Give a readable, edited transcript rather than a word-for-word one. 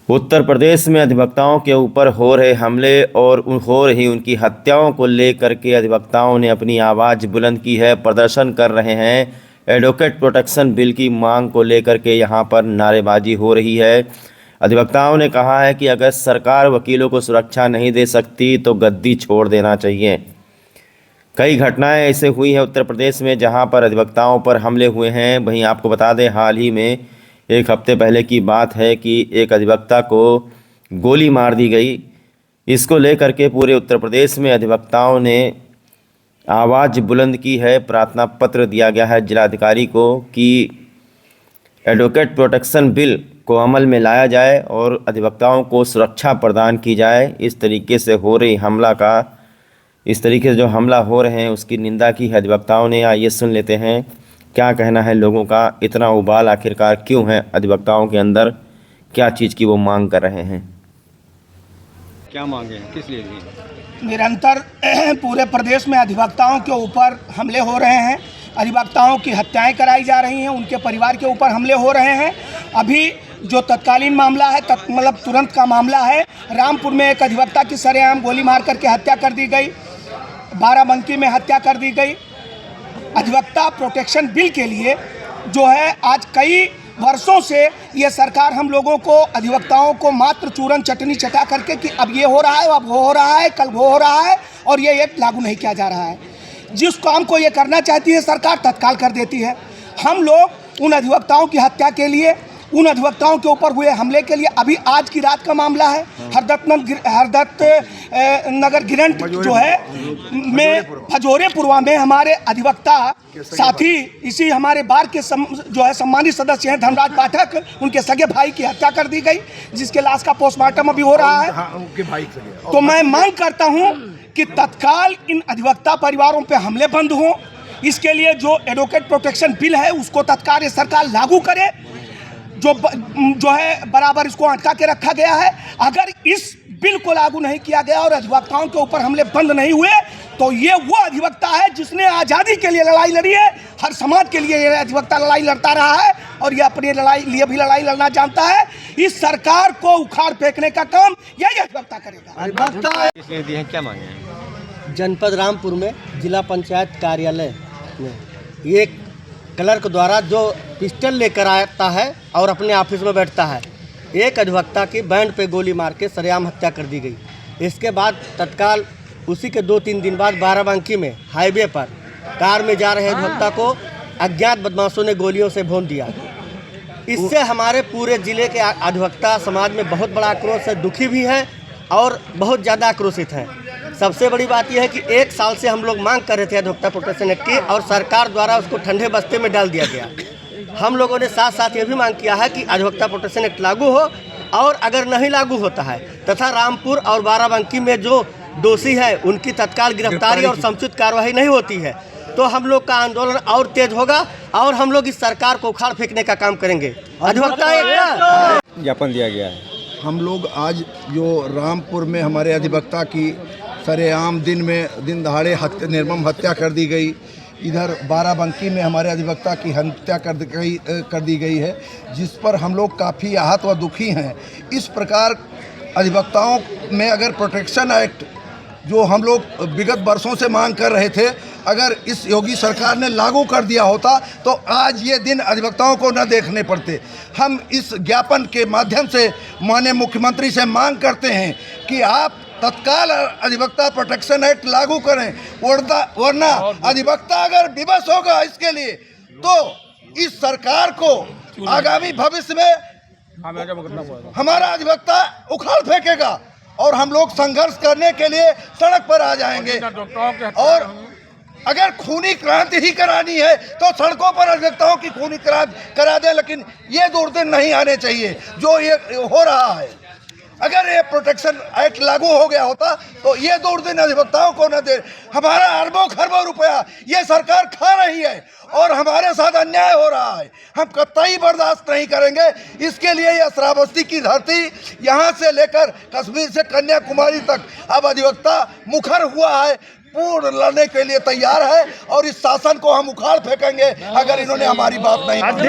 उत्तर प्रदेश में अधिवक्ताओं के ऊपर हो रहे हमले और हो रही उनकी हत्याओं को लेकर के अधिवक्ताओं ने अपनी आवाज़ बुलंद की है। प्रदर्शन कर रहे हैं। एडवोकेट प्रोटेक्शन बिल की मांग को लेकर के यहां पर नारेबाजी हो रही है। अधिवक्ताओं ने कहा है कि अगर सरकार वकीलों को सुरक्षा नहीं दे सकती तो गद्दी छोड़ देना चाहिए। कई घटनाएं ऐसे हुई हैं उत्तर प्रदेश में जहां पर अधिवक्ताओं पर हमले हुए हैं। वहीं आपको बता दें, हाल ही में एक हफ्ते पहले की बात है कि एक अधिवक्ता को गोली मार दी गई। इसको लेकर के पूरे उत्तर प्रदेश में अधिवक्ताओं ने आवाज़ बुलंद की है। प्रार्थना पत्र दिया गया है जिलाधिकारी को कि एडवोकेट प्रोटेक्शन बिल को अमल में लाया जाए और अधिवक्ताओं को सुरक्षा प्रदान की जाए। इस तरीके से जो हमला हो रहे हैं उसकी निंदा की है अधिवक्ताओं ने। आइए सुन लेते हैं क्या कहना है लोगों का। इतना उबाल आखिरकार क्यों है अधिवक्ताओं के अंदर, क्या चीज़ की वो मांग कर रहे हैं, क्या मांगे हैं, किस लिए? निरंतर पूरे प्रदेश में अधिवक्ताओं के ऊपर हमले हो रहे हैं। अधिवक्ताओं की हत्याएं कराई जा रही हैं, उनके परिवार के ऊपर हमले हो रहे हैं। अभी जो तत्कालीन मामला है, मतलब तुरंत का मामला है, रामपुर में एक अधिवक्ता की सरेआम गोली मार करके हत्या कर दी गई, बाराबंकी में हत्या कर दी गई। अधिवक्ता प्रोटेक्शन बिल के लिए जो है आज कई वर्षों से ये सरकार हम लोगों को, अधिवक्ताओं को मात्र चूरन चटनी चटा करके कि अब ये हो रहा है, अब वो हो रहा है, कल वो हो रहा है, और ये लागू नहीं किया जा रहा है। जिस काम को ये करना चाहती है सरकार तत्काल कर देती है। हम लोग उन अधिवक्ताओं की हत्या के लिए, उन अधिवक्ताओं के ऊपर हुए हमले के लिए, अभी आज की रात का मामला है, हरदत्त नगर गिरंट जो है में फजोरेपुरवा में हमारे अधिवक्ता साथी, इसी हमारे बार के जो है सम्मानित सदस्य हैं धनराज पाठक, उनके सगे भाई की हत्या कर दी गई, जिसके लाश का पोस्टमार्टम अभी हो रहा है। तो मैं मांग करता हूं कि तत्काल इन अधिवक्ता परिवारों पे हमले बंद हों। इसके लिए जो एडवोकेट प्रोटेक्शन बिल है उसको तत्काल ये सरकार लागू करे, जो है बराबर इसको अटका के रखा गया है। अगर इस बिल को लागू नहीं किया गया और अधिवक्ताओं के ऊपर हमले बंद नहीं हुए तो ये वो अधिवक्ता है जिसने आज़ादी के लिए लड़ाई लड़ी है, हर समाज के लिए ये अधिवक्ता लड़ाई लड़ता रहा है और ये अपने लिए भी लड़ाई लड़ना जानता है। इस सरकार को उखाड़ फेंकने का काम यही अधिवक्ता करेगा। इसलिए दिए हैं, क्या मांगे हैं? जनपद रामपुर में जिला पंचायत कार्यालय में एक क्लर्क द्वारा जो पिस्टल लेकर आता है और अपने ऑफिस में बैठता है, एक अधिवक्ता की बैंड पे गोली मार के सरेआम हत्या कर दी गई। इसके बाद तत्काल उसी के 2-3 दिन बाद बाराबंकी में हाईवे पर कार में जा रहे अधिवक्ता को अज्ञात बदमाशों ने गोलियों से भून दिया। इससे हमारे पूरे ज़िले के अधिवक्ता समाज में बहुत बड़ा आक्रोश है, दुखी भी है और बहुत ज़्यादा आक्रोशित है। सबसे बड़ी बात यह है कि 1 साल से हम लोग मांग कर रहे थे अधिवक्ता प्रोटेक्शन एक्ट की और सरकार द्वारा उसको ठंडे बस्ते में डाल दिया गया। हम लोगों ने साथ साथ ये भी मांग किया है कि अधिवक्ता प्रोटेक्शन एक्ट लागू हो, और अगर नहीं लागू होता है तथा रामपुर और बाराबंकी में जो दोषी है उनकी तत्काल गिरफ्तारी और समुचित कार्रवाई नहीं होती है तो हम लोग का आंदोलन और तेज होगा और हम लोग इस सरकार को उखाड़ फेंकने का काम करेंगे। अधिवक्ता एक्ट ज्ञापन दिया गया है। हम लोग आज जो रामपुर में हमारे अधिवक्ता की सरेआम दिन दहाड़े निर्मम हत्या कर दी गई, इधर बाराबंकी में हमारे अधिवक्ता की हत्या कर दी गई है, जिस पर हम लोग काफ़ी आहत व दुखी हैं। इस प्रकार अधिवक्ताओं में अगर प्रोटेक्शन एक्ट जो हम लोग विगत वर्षों से मांग कर रहे थे, अगर इस योगी सरकार ने लागू कर दिया होता तो आज ये दिन अधिवक्ताओं को न देखने पड़ते। हम इस ज्ञापन के माध्यम से माननीय मुख्यमंत्री से मांग करते हैं कि आप तत्काल अधिवक्ता प्रोटेक्शन एक्ट लागू करें, वरना अधिवक्ता अगर विवश होगा इसके लिए तो इस सरकार को आगामी भविष्य में हमारा अधिवक्ता उखाड़ फेंकेगा और हम लोग संघर्ष करने के लिए सड़क पर आ जाएंगे। और अगर खूनी क्रांति ही करानी है तो सड़कों पर अधिवक्ताओं की खूनी क्रांति करा दें, लेकिन ये दुर्दिन नहीं आने चाहिए जो ये हो रहा है। अगर ये प्रोटेक्शन एक्ट लागू हो गया होता तो ये दुर्दिन अधिवक्ताओं को न दे। हमारा अरबों खरबों रुपया ये सरकार खा रही है और हमारे साथ अन्याय हो रहा है, हम कतई बर्दाश्त नहीं करेंगे। इसके लिए यह श्रावस्ती की धरती यहाँ से लेकर कश्मीर से कन्याकुमारी तक अब अधिवक्ता मुखर हुआ है, पूर्ण लड़ने के लिए तैयार है और इस शासन को हम उखाड़ फेंकेंगे अगर इन्होंने हमारी बात नहीं मानी।